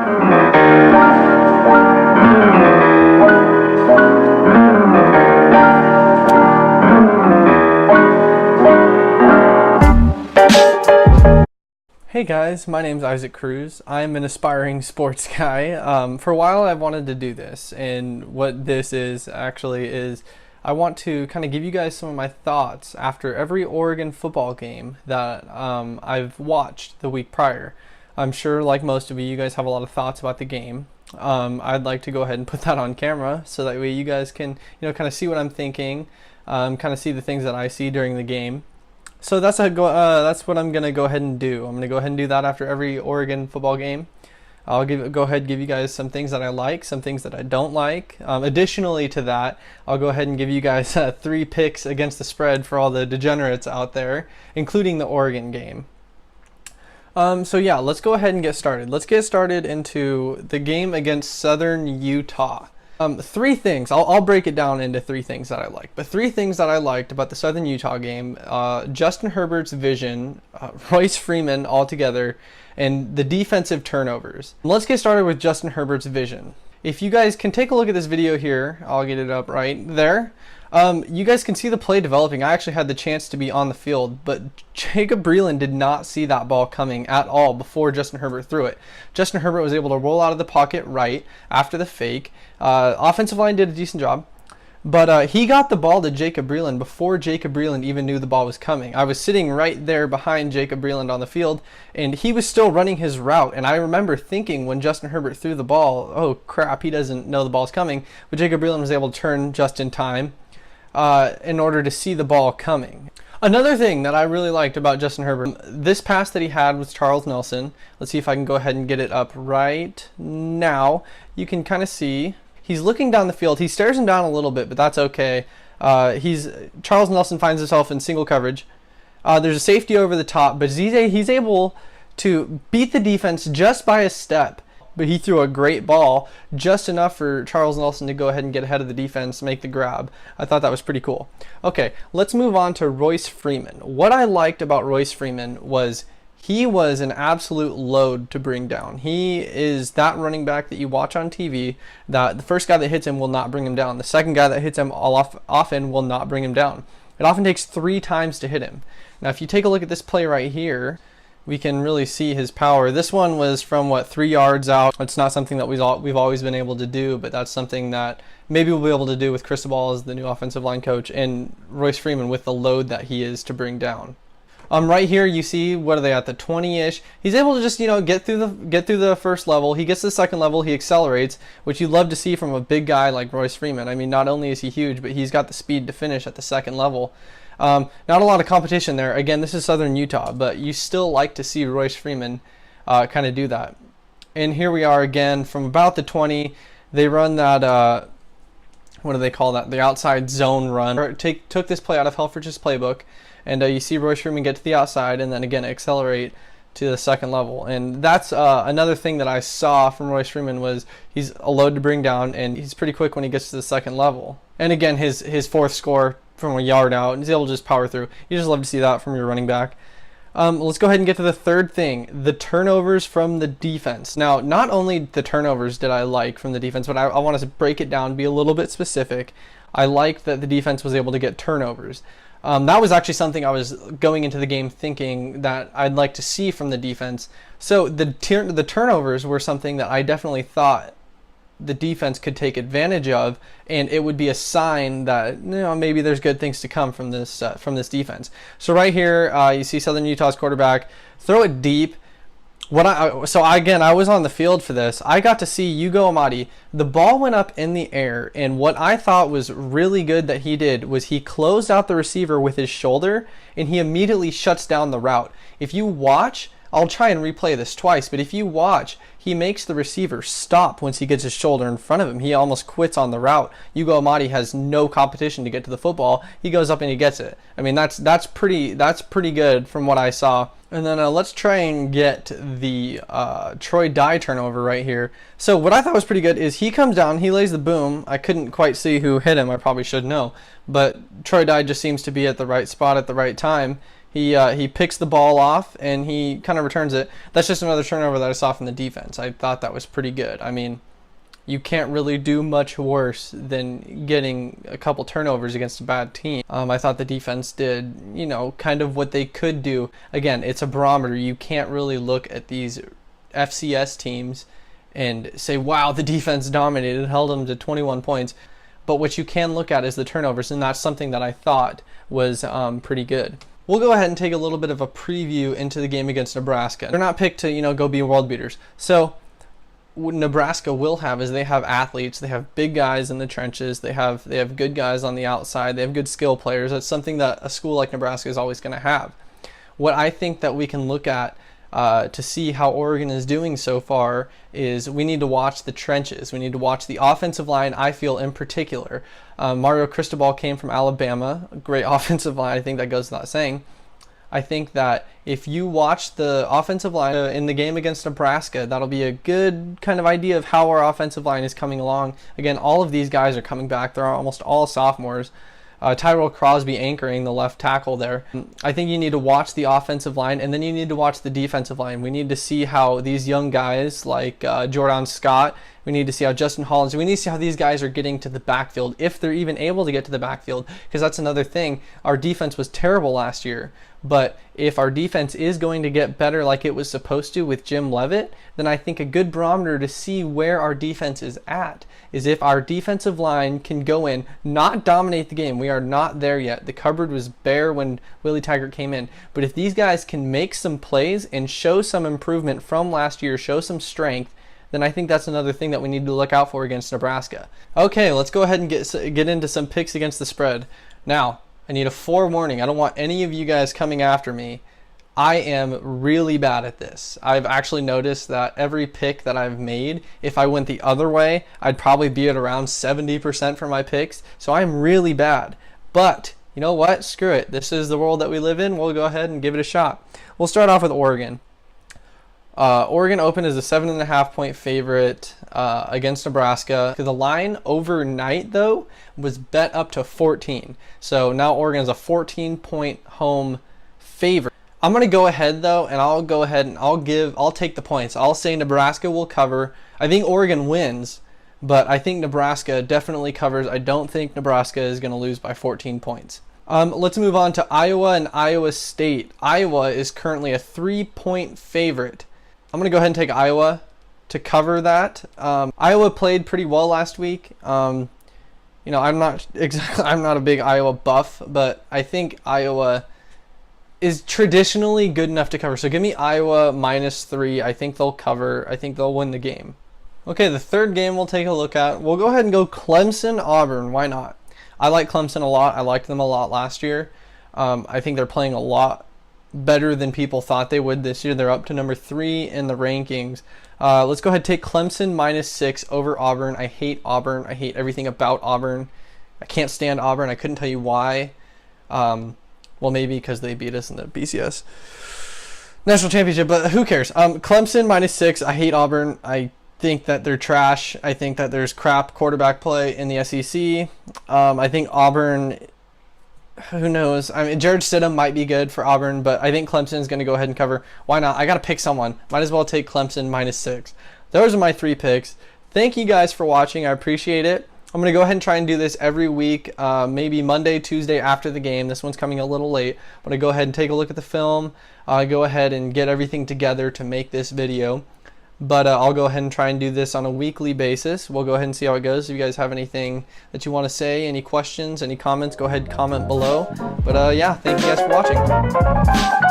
Hey guys, my name's Isaac Kruse. I'm an aspiring sports guy. For a while I've wanted to do this, and what this is actually is I want to kind of give you guys some of my thoughts after every Oregon football game that I've watched the week prior. I'm sure, like most of you, you guys have a lot of thoughts about the game. I'd like to go ahead and put that on camera so that way you guys can, kind of see what I'm thinking, kind of see the things that I see during the game. So that's what I'm gonna go ahead and do. I'm gonna go ahead and do that after every Oregon football game. I'll go ahead and give you guys some things that I like, some things that I don't like. Additionally to that, I'll go ahead and give you guys 3 picks against the spread for all the degenerates out there, including the Oregon game. So yeah, let's go ahead and get started. Let's get started into the game against Southern Utah. 3 things. I'll break it down into 3 things that I like. But 3 things that I liked about the Southern Utah game: Justin Herbert's vision, Royce Freeman altogether, and the defensive turnovers. Let's get started with Justin Herbert's vision. If you guys can take a look at this video here, I'll get it up right there. You guys can see the play developing. I actually had the chance to be on the field, but Jacob Breeland did not see that ball coming at all before Justin Herbert threw it. Justin Herbert was able to roll out of the pocket right after the fake. Offensive line did a decent job, but he got the ball to Jacob Breeland before Jacob Breeland even knew the ball was coming. I was sitting right there behind Jacob Breeland on the field, and he was still running his route. And I remember thinking when Justin Herbert threw the ball, oh crap, he doesn't know the ball's coming. But Jacob Breeland was able to turn just in time in order to see the ball coming. Another thing that I really liked about Justin Herbert, this pass that he had with Charles Nelson. Let's see if I can go ahead and get it up right now. You can kind of see he's looking down the field. He stares him down a little bit, but that's okay. Charles Nelson finds himself in single coverage. There's a safety over the top, but he's able to beat the defense just by a step. But he threw a great ball, just enough for Charles Nelson to go ahead and get ahead of the defense, make the grab. I thought that was pretty cool. Okay, let's move on to Royce Freeman. What I liked about Royce Freeman was he was an absolute load to bring down. He is that running back that you watch on TV, that the first guy that hits him will not bring him down. The second guy that hits him often will not bring him down. It often takes 3 times to hit him. Now, if you take a look at this play right here, we can really see his power. This one was from 3 yards out. It's not something that we've always been able to do, but that's something that maybe we'll be able to do with Cristobal as the new offensive line coach, and Royce Freeman with the load that he is to bring down. Right here you see, what are they at, the 20-ish? He's able to just get through the first level. He gets to the second level, he accelerates, which you'd love to see from a big guy like Royce Freeman. I mean, not only is he huge, but he's got the speed to finish at the second level. Not a lot of competition there. Again, this is Southern Utah, but you still like to see Royce Freeman kind of do that. And here we are again from about the 20. They run that, what do they call that? The outside zone run. Took this play out of Helfrich's playbook, and you see Royce Freeman get to the outside and then again accelerate to the second level. And that's another thing that I saw from Royce Freeman was he's a load to bring down, and he's pretty quick when he gets to the second level. And again, his 4th score from a yard out, and he's able to just power through. You just love to see that from your running back. Let's go ahead and get to the 3rd thing, the turnovers from the defense. Now, not only the turnovers did I like from the defense, but I want to break it down, be a little bit specific. I liked that the defense was able to get turnovers. That was actually something I was going into the game thinking that I'd like to see from the defense. So the turnovers were something that I definitely thought the defense could take advantage of, and it would be a sign that maybe there's good things to come from this defense. So right here, you see Southern Utah's quarterback throw it deep. I was on the field for this. I got to see Ugo Amadi. The ball went up in the air, and what I thought was really good that he did was he closed out the receiver with his shoulder, and he immediately shuts down the route. If you watch, I'll try and replay this twice, but if you watch, he makes the receiver stop once he gets his shoulder in front of him. He almost quits on the route. Ugo Amadi has no competition to get to the football. He goes up and he gets it. I mean, that's pretty good from what I saw. And then let's try and get the Troy Dye turnover right here. So what I thought was pretty good is he comes down, he lays the boom. I couldn't quite see who hit him. I probably should know. But Troy Dye just seems to be at the right spot at the right time. He picks the ball off and he kind of returns it. That's just another turnover that I saw from the defense. I thought that was pretty good. I mean, you can't really do much worse than getting a couple turnovers against a bad team. I thought the defense did, you know, kind of what they could do. Again, it's a barometer. You can't really look at these FCS teams and say, wow, the defense dominated, held them to 21 points. But what you can look at is the turnovers, and that's something that I thought was pretty good. We'll go ahead and take a little bit of a preview into the game against Nebraska. They're not picked to, you know, go be world beaters. So what Nebraska will have is they have athletes, they have big guys in the trenches, they have good guys on the outside, they have good skill players. That's something that a school like Nebraska is always going to have. What I think that we can look at to see how Oregon is doing so far is we need to watch the trenches. We need to watch the offensive line, I feel, in particular. Mario Cristobal came from Alabama, a great offensive line. I think that goes without saying. I think that if you watch the offensive line in the game against Nebraska, that'll be a good kind of idea of how our offensive line is coming along. Again, all of these guys are coming back. They're almost all sophomores. Tyrell Crosby anchoring the left tackle there. I think you need to watch the offensive line, and then you need to watch the defensive line. We need to see how these young guys like Jordan Scott, we need to see how Justin Hollins, we need to see how these guys are getting to the backfield, if they're even able to get to the backfield, because that's another thing. Our defense was terrible last year, but if our defense is going to get better like it was supposed to with Jim Leavitt, then I think a good barometer to see where our defense is at is if our defensive line can go in, not dominate the game. We are not there yet. The cupboard was bare when Willie Taggart came in. But if these guys can make some plays and show some improvement from last year, show some strength, then I think that's another thing that we need to look out for against Nebraska. Okay, let's go ahead and get into some picks against the spread. Now, I need a forewarning. I don't want any of you guys coming after me. I am really bad at this. I've actually noticed that every pick that I've made, if I went the other way, I'd probably be at around 70% for my picks. So I'm really bad. But you know what? Screw it. This is the world that we live in. We'll go ahead and give it a shot. We'll start off with Oregon. Oregon opened as a 7.5-point favorite against Nebraska. The line overnight, though, was bet up to 14. So now Oregon is a 14-point home favorite. I'm going to go ahead, though, and I'll go ahead and I'll take the points. I'll say Nebraska will cover. I think Oregon wins, but I think Nebraska definitely covers. I don't think Nebraska is going to lose by 14 points. Let's move on to Iowa and Iowa State. Iowa is currently a 3-point favorite. I'm going to go ahead and take Iowa to cover that. Iowa played pretty well last week. You know, I'm not a big Iowa buff, but I think Iowa is traditionally good enough to cover. So give me Iowa -3. I think they'll cover. I think they'll win the game. Okay, the third game we'll take a look at. We'll go ahead and go Clemson-Auburn. Why not? I like Clemson a lot. I liked them a lot last year. I think they're playing a lot better than people thought they would this year. They're up to number 3 in the rankings. Let's go ahead and take Clemson -6 over Auburn. I hate Auburn. I hate everything about Auburn. I can't stand Auburn. I couldn't tell you why. Well, maybe because they beat us in the BCS National Championship, but who cares? Clemson -6. I hate Auburn. I think that they're trash. I think that there's crap quarterback play in the SEC. I think Auburn, who knows? I mean, Jared Stidham might be good for Auburn, but I think Clemson's going to go ahead and cover. Why not? I got to pick someone. Might as well take Clemson -6. Those are my 3 picks. Thank you guys for watching. I appreciate it. I'm going to go ahead and try and do this every week, maybe Monday, Tuesday after the game. This one's coming a little late. I'm going to go ahead and take a look at the film, go ahead and get everything together to make this video. But I'll go ahead and try and do this on a weekly basis. We'll go ahead and see how it goes. If you guys have anything that you want to say, any questions, any comments, go ahead and comment below. But yeah, thank you guys for watching.